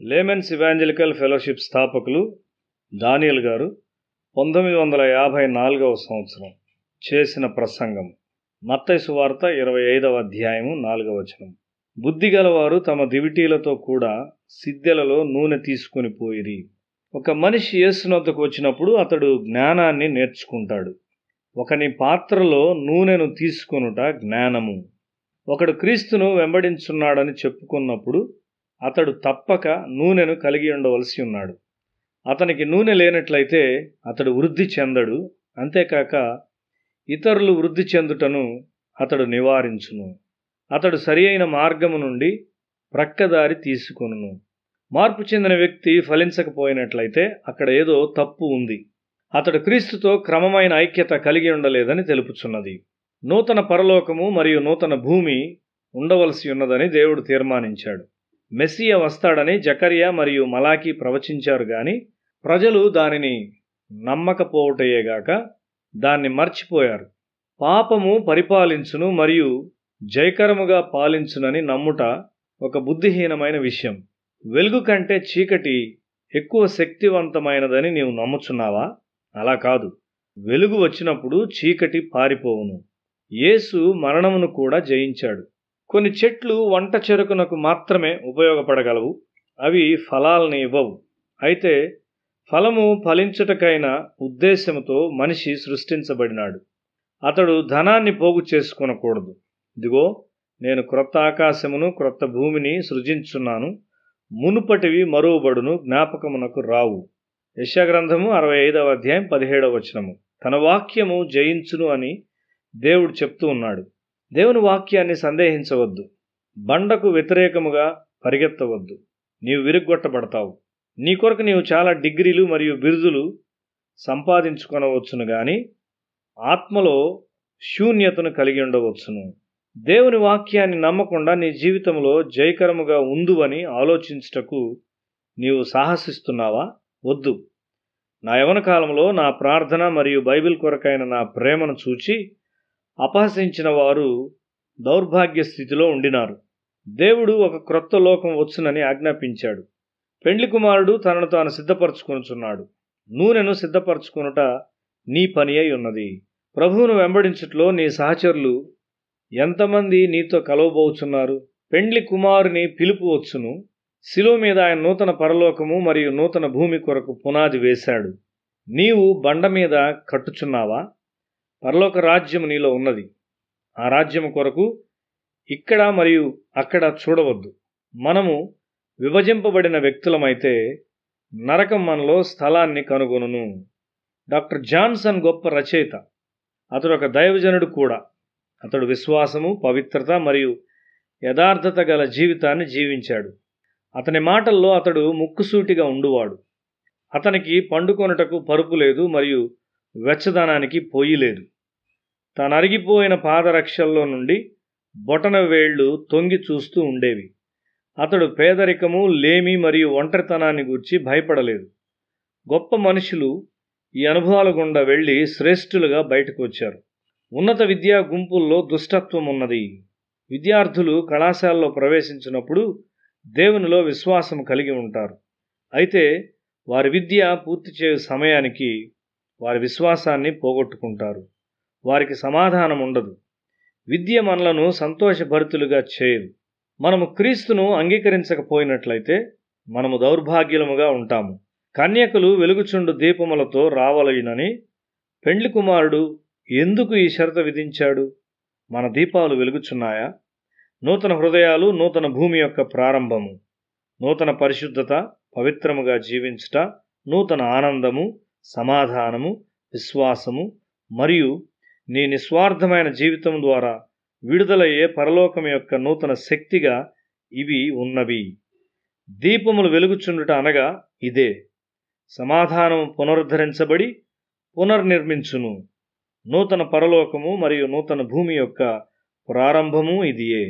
Laymen's evangelical fellowship స్థాపకులు దానియేల్ గారు 1954వ సంవత్సరం చేసిన ప్రసంగం. మత్తయి సువార్త 25వ అధ్యాయము 4వ వచనం. బుద్ధిగలవారు తమ దివిటీలతో కూడా సిద్దెలలో నూనె తీసుకొని పోయిరి. ఒక మనిషి యేసునొద్దకు వచ్చినప్పుడు అతడు జ్ఞానాన్ని నేర్చుకుంటాడు. ఒకని పాత్రలో నూనెను తీసుకొనుట జ్ఞానము. ఒకడు క్రీస్తును వెంబడించున్నాడని చెప్పుకున్నప్పుడు అతడు తప్పక నూనెను కలిగి ఉండవలసి ఉన్నాడు. అతనికి నూనె లేనట్లయితే అతడు వృద్ధి చెందడు. అంతేకాక ఇతరులు వృద్ధి చెందుటను అతడు నివారించును. అతడు సరి అయిన మార్గము నుండి ప్రక్కదారి తీసుకొనును. మార్పు చెందిన వ్యక్తి ఫలించకపోయినట్లయితే అక్కడ ఏదో తప్పు ఉంది. అతడు క్రీస్తుతో క్రమమైన ఐక్యత కలిగి ఉండలేదని తెలుపుచున్నది. నూతన పరలోకము మరియు నూతన భూమి ఉండవలసి ఉన్నదని దేవుడు తీర్మానించాడు. మెస్సియా వస్తాడని జకరియా మరియు మలాకీ ప్రవచించారు గాని ప్రజలు దానిని నమ్మకపోవటయేగాక దాన్ని మర్చిపోయారు. పాపము పరిపాలించును మరియు జయకరముగా పాలించునని నమ్ముట ఒక బుద్ధిహీనమైన విషయం. వెలుగు కంటే చీకటి ఎక్కువ శక్తివంతమైనదని నీవు నమ్ముచున్నావా? అలా కాదు. వెలుగు వచ్చినప్పుడు చీకటి పారిపోవును. యేసు మరణమును కూడా జయించాడు. కొన్ని చెట్లు వంట చెరుకునకు మాత్రమే ఉపయోగపడగలవు. అవి ఫలాల్ని ఇవ్వవు. అయితే ఫలము ఫలించుటకైన ఉద్దేశముతో మనిషి సృష్టించబడినాడు. అతడు ధనాన్ని పోగు చేసుకొనకూడదు. ఇదిగో, నేను క్రొత్త ఆకాశమును క్రొత్త భూమిని సృజించున్నాను, మునుపటివి మరువబడును, జ్ఞాపకమునకు రావు. యెషయా గ్రంథము 65వ అధ్యాయం 17వ వచనము. తన వాక్యము జయించును అని దేవుడు చెప్తూ ఉన్నాడు. దేవుని వాక్యాన్ని సందేహించవద్దు. బండకు వ్యతిరేకముగా పరిగెత్తవద్దు. నీవు విరుగ్గొట్టబడతావు. నీ కొరకు నీవు చాలా డిగ్రీలు మరియు బిరుదులు సంపాదించుకొనవచ్చును గాని ఆత్మలో శూన్యతను కలిగి ఉండవచ్చును. దేవుని వాక్యాన్ని నమ్మకుండా నీ జీవితంలో జయకరముగా ఉందువని ఆలోచించుటకు నీవు సాహసిస్తున్నావా? వద్దు. నా యవ్వన కాలంలో నా ప్రార్థన మరియు బైబిల్ కొరకైన నా ప్రేమను చూచి అపహసించిన వారు దౌర్భాగ్య స్థితిలో ఉండినారు. దేవుడు ఒక క్రొత్త లోకం వచ్చునని ఆజ్ఞాపించాడు. పెండ్లి కుమారుడు తనను తాను సిద్ధపరచుకొనుచున్నాడు. నూనెను సిద్ధపరచుకొనుట నీ పని అయి ఉన్నది. ప్రభువును వెంబడించుట్లో నీ సహచరులు ఎంతమంది నీతో కలవబోచున్నారు? పెండ్లి కుమారుని పిలుపు వచ్చును. శిలువ మీద ఆయన నూతన పరలోకము మరియు నూతన భూమి కొరకు పునాది వేశాడు. నీవు బండ మీద కట్టుచున్నావా? పరలోక రాజ్యము నీలో ఉన్నది. ఆ రాజ్యము కొరకు ఇక్కడ మరియు అక్కడ చూడవద్దు. మనము విభజింపబడిన వ్యక్తులమైతే నరకం మనలో స్థలాన్ని కనుగొనును. డాక్టర్ జాన్సన్ గొప్ప రచయిత. అతడు ఒక దైవజనుడు కూడా. అతడు విశ్వాసము, పవిత్రత మరియు యథార్థత గల జీవితాన్ని జీవించాడు. అతని మాటల్లో అతడు ముక్కుసూటిగా ఉండువాడు. అతనికి పండుకొనుటకు పరుపు లేదు మరియు వెచ్చదనానికి పొయ్యి లేదు. తాను అరిగిపోయిన పాదరక్షల్లో నుండి బొటన వేళ్లు తొంగి చూస్తూ ఉండేవి. అతడు పేదరికము, లేమి మరియు ఒంటరితనాన్ని గూర్చి భయపడలేదు. గొప్ప మనుషులు ఈ అనుభవాల గుండా వెళ్ళి శ్రేష్ఠులుగా బయటకు వచ్చారు. ఉన్నత విద్యా గుంపుల్లో దుష్టత్వం ఉన్నది. విద్యార్థులు కళాశాలలో ప్రవేశించినప్పుడు దేవునిలో విశ్వాసం కలిగి ఉంటారు. అయితే వారి విద్య పూర్తి చేయు సమయానికి వారి విశ్వాసాన్ని పోగొట్టుకుంటారు. వారికి సమాధానం ఉండదు. విద్య మనలను సంతోషభరితులుగా చేయదు. మనము క్రీస్తును అంగీకరించకపోయినట్లయితే మనము దౌర్భాగ్యులముగా ఉంటాము. కన్యకలు వెలుగుచుండు దీపములతో రావలయునని పెండ్లి కుమారుడు ఎందుకు ఈ షరతు విధించాడు? మన దీపాలు వెలుగుచున్నాయా? నూతన హృదయాలు నూతన భూమి యొక్క ప్రారంభము. నూతన పరిశుద్ధత, పవిత్రముగా జీవించుట, నూతన ఆనందము, సమాధానము, విశ్వాసము మరియు నీ నిస్వార్థమైన జీవితం ద్వారా విడుదలయ్యే పరలోకం యొక్క నూతన శక్తిగా ఇవి ఉన్నవి. దీపములు వెలుగుచుండుట అనగా ఇదే. సమాధానము పునరుద్ధరించబడి పునర్నిర్మించును. నూతన పరలోకము మరియు నూతన భూమి యొక్క ప్రారంభము ఇదియే.